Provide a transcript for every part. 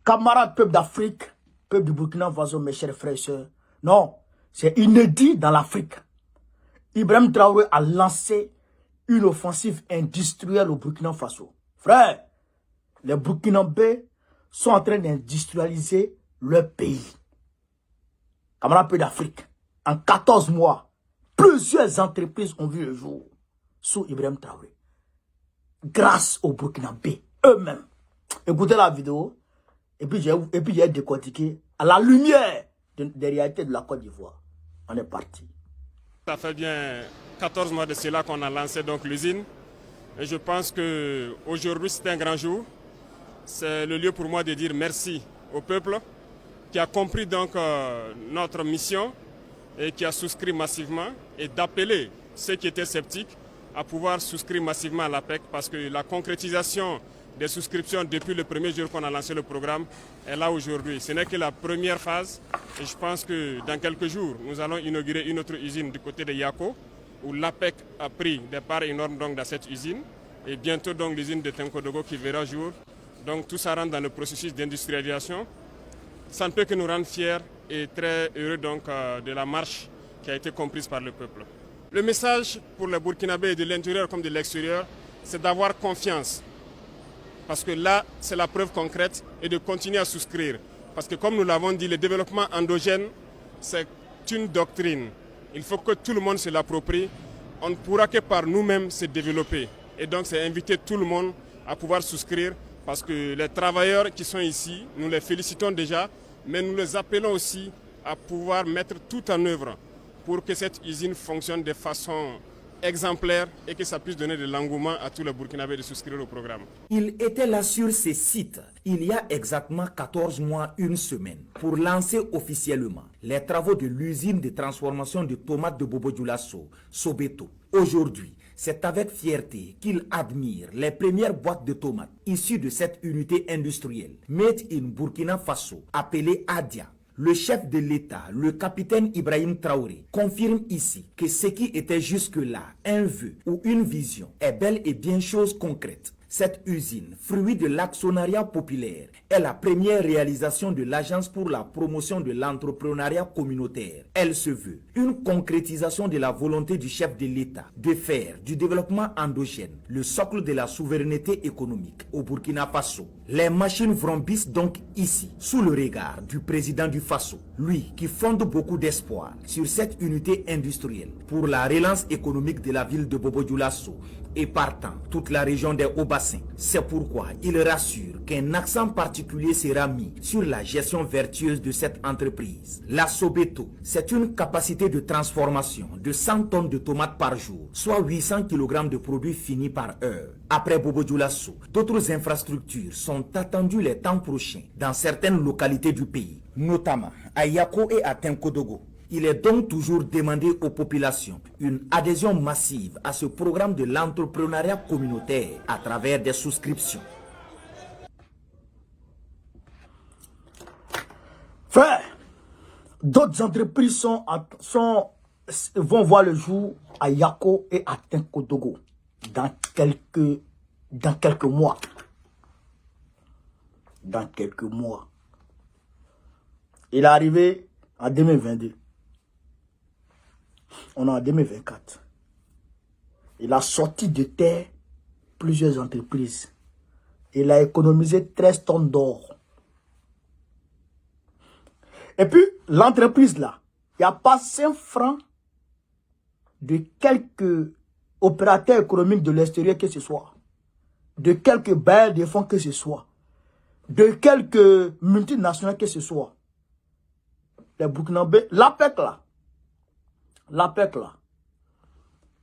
Camarades, peuple d'Afrique, peuple du Burkina Faso, mes chers frères et sœurs. Non, c'est inédit dans l'Afrique. Ibrahim Traoré a lancé une offensive industrielle au Burkina Faso. Frère, les Burkinabés sont en train d'industrialiser leur pays. Camarades, peuple d'Afrique, en 14 mois, plusieurs entreprises ont vu le jour sous Ibrahim Traoré. Grâce aux Burkinabés eux-mêmes. Écoutez la vidéo. Et puis j'ai décortiqué à la lumière des réalités de la Côte d'Ivoire. On est parti. Ça fait bien 14 mois de cela qu'on a lancé donc l'usine. Et je pense qu'aujourd'hui c'est un grand jour. C'est le lieu pour moi de dire merci au peuple qui a compris donc notre mission et qui a souscrit massivement et d'appeler ceux qui étaient sceptiques à pouvoir souscrire massivement à l'APEC parce que la concrétisation des souscriptions depuis le premier jour qu'on a lancé le programme est là aujourd'hui. Ce n'est que la première phase et je pense que dans quelques jours, nous allons inaugurer une autre usine du côté de Yako où l'APEC a pris des parts énormes donc, dans cette usine et bientôt donc l'usine de Tenkodogo qui verra jour. Donc tout ça rentre dans le processus d'industrialisation. Ça ne peut que nous rendre fiers et très heureux donc, de la marche qui a été comprise par le peuple. Le message pour les Burkinabés de l'intérieur comme de l'extérieur, c'est d'avoir confiance. Parce que là, c'est la preuve concrète et de continuer à souscrire. Parce que comme nous l'avons dit, le développement endogène, c'est une doctrine. Il faut que tout le monde se l'approprie. On ne pourra que par nous-mêmes se développer. Et donc, c'est inviter tout le monde à pouvoir souscrire. Parce que les travailleurs qui sont ici, nous les félicitons déjà, mais nous les appelons aussi à pouvoir mettre tout en œuvre pour que cette usine fonctionne de façon exemplaire et que ça puisse donner de l'engouement à tous les Burkinabés de souscrire au programme. Il était là sur ces sites il y a exactement 14 mois, une semaine, pour lancer officiellement les travaux de l'usine de transformation de tomates de Bobo Dioulasso, Sobeto. Aujourd'hui, c'est avec fierté qu'il admire les premières boîtes de tomates issues de cette unité industrielle, made in Burkina Faso, appelée Adia. Le chef de l'État, le capitaine Ibrahim Traoré, confirme ici que ce qui était jusque-là un vœu ou une vision est bel et bien chose concrète. Cette usine, fruit de l'actionnariat populaire, est la première réalisation de l'Agence pour la promotion de l'entrepreneuriat communautaire. Elle se veut une concrétisation de la volonté du chef de l'État de faire du développement endogène le socle de la souveraineté économique au Burkina Faso. Les machines vrombissent donc ici, sous le regard du président du Faso, lui qui fonde beaucoup d'espoir sur cette unité industrielle pour la relance économique de la ville de Bobo Dioulasso et partant toute la région des Hauts-Bassins. C'est pourquoi il rassure qu'un accent particulier sera mis sur la gestion vertueuse de cette entreprise. La Sobeto, c'est une capacité de transformation de 100 tonnes de tomates par jour, soit 800 kg de produits finis par heure. Après Bobo Dioulasso, d'autres infrastructures sont attendues les temps prochains dans certaines localités du pays, notamment à Yako et à Tenkodogo. Il est donc toujours demandé aux populations une adhésion massive à ce programme de l'entrepreneuriat communautaire à travers des souscriptions. Frère, d'autres entreprises vont voir le jour à Yako et à Tenkodogo dans quelques mois. Dans quelques mois. Il est arrivé en 2022. On est en 2024. Il a sorti de terre plusieurs entreprises. Il a économisé 13 tonnes d'or. Et puis, l'entreprise là, il n'y a pas 5 francs de quelques opérateurs économiques de l'extérieur que ce soit. De quelques bailleurs de fonds que ce soit. De quelques multinationales que ce soit. Les Burkinabés, l'APEC là,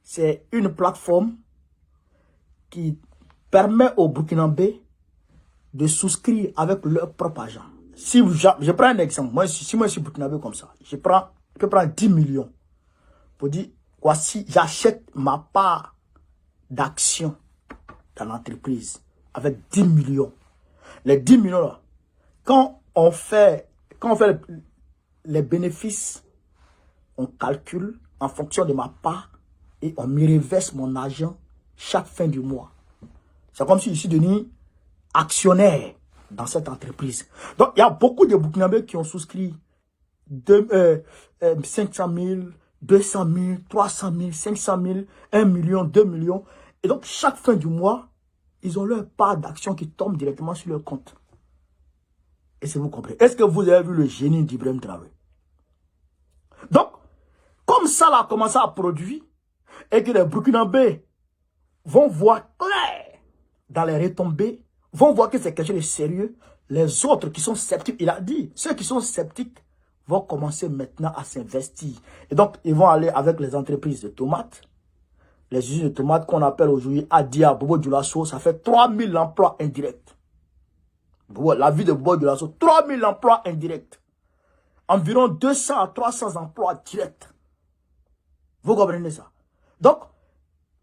c'est une plateforme qui permet aux Burkinabés de souscrire avec leur propre argent. Si je prends un exemple, si moi je suis Burkinabé comme ça, je peux prendre 10 millions pour dire, voici, j'achète ma part d'action dans l'entreprise avec 10 millions. Les 10 millions là, quand on fait les bénéfices, on calcule en fonction de ma part et on me reverse mon argent chaque fin du mois. C'est comme si je suis devenu actionnaire dans cette entreprise. Donc, il y a beaucoup de Burkinabés qui ont souscrit 500 000, 200 000, 300 000, 500 000, 1 million, 2 millions. Et donc, chaque fin du mois, ils ont leur part d'action qui tombe directement sur leur compte. Est-ce que vous comprenez? Est-ce que vous avez vu le génie d'Ibrahim Traoré? Donc, comme ça a commencé à produire, et que les Burkinabés vont voir clair dans les retombées, vont voir que c'est quelque chose de sérieux, les autres qui sont sceptiques, il a dit, ceux qui sont sceptiques vont commencer maintenant à s'investir. Et donc, ils vont aller avec les entreprises de tomates, les usines de tomates qu'on appelle aujourd'hui Adia, Bobo Dioulasso, ça fait 3000 emplois indirects. La vie de Bobo Dioulasso, 3000 emplois indirects. Environ 200 à 300 emplois directs. Vous comprenez ça? Donc,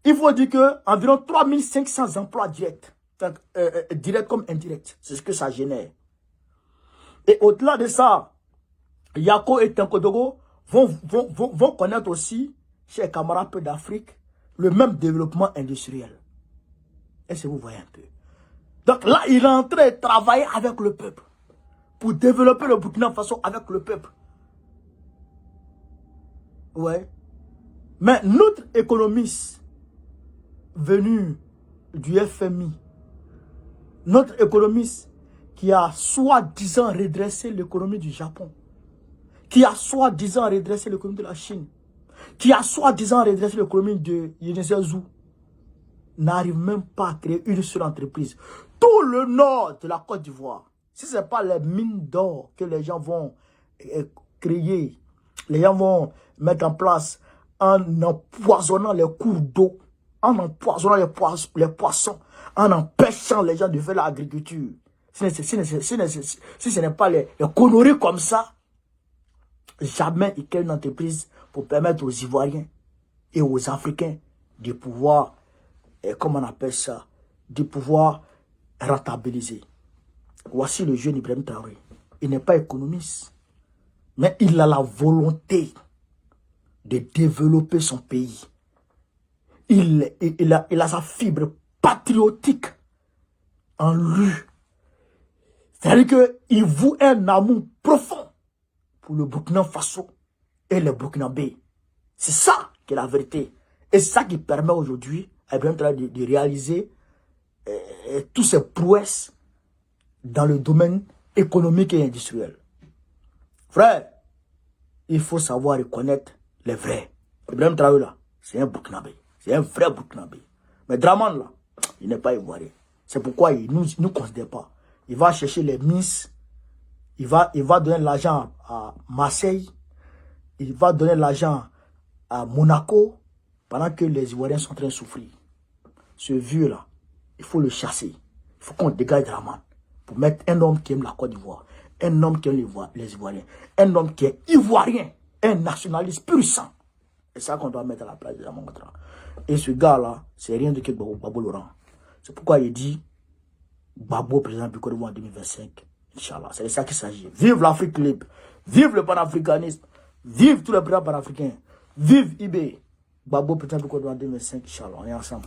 il faut dire que environ 3500 emplois directs. Directs comme indirects. C'est ce que ça génère. Et au-delà de ça, Yako et Tenkodogo vont connaître aussi, chez les camarades peu d'Afrique, le même développement industriel. Est-ce que vous voyez un peu? Donc là, il est en train de travailler avec le peuple. Pour développer le Burkina Faso avec le peuple. Ouais. Mais notre économiste venu du FMI, notre économiste qui a soi-disant redressé l'économie du Japon, qui a soi-disant redressé l'économie de la Chine, qui a soi-disant redressé l'économie de Yenisezou, n'arrive même pas à créer une seule entreprise. Tout le nord de la Côte d'Ivoire, si ce n'est pas les mines d'or que les gens vont créer, les gens vont mettre en place en empoisonnant les cours d'eau, en empoisonnant les poissons, en empêchant les gens de faire l'agriculture. Si ce n'est pas les conneries comme ça, jamais il crée une entreprise pour permettre aux Ivoiriens et aux Africains de pouvoir, comment on appelle ça, de pouvoir rentabiliser. Voici le jeune Ibrahim Traoré. Il n'est pas économiste, mais il a la volonté de développer son pays. Il a sa fibre patriotique en lui. C'est-à-dire qu'il voue un amour profond pour le Burkina Faso et les Burkinabés. C'est ça qui est la vérité. Et c'est ça qui permet aujourd'hui à Ibrahim Traoré de réaliser tous ces prouesses dans le domaine économique et industriel. Frère, il faut savoir reconnaître les vrais. Ibrahim Traoré là, c'est un Burkinabé. C'est un vrai Burkinabé. Mais Draman là, il n'est pas ivoirien. C'est pourquoi il ne nous considère pas. Il va chercher les Miss. Il va donner l'argent à Marseille. Il va donner l'argent à Monaco. Pendant que les Ivoiriens sont en train de souffrir. Ce vieux là, il faut le chasser. Il faut qu'on dégage Draman. Pour mettre un homme qui aime la Côte d'Ivoire. Un homme qui aime les Ivoiriens. Un homme qui est ivoirien. Un nationaliste pur sang. C'est ça qu'on doit mettre à la place de Draman Ouattara. Et ce gars-là, c'est rien de que Gbagbo Laurent. C'est pourquoi il dit Gbagbo président du Côte d'Ivoire en 2025. Inch'Allah. C'est de ça qu'il s'agit. Vive l'Afrique libre. Vive le panafricanisme. Vive tous les présidents panafricains. Vive IB. Gbagbo président du Côte d'Ivoire en 2025. Inch'Allah. On est ensemble.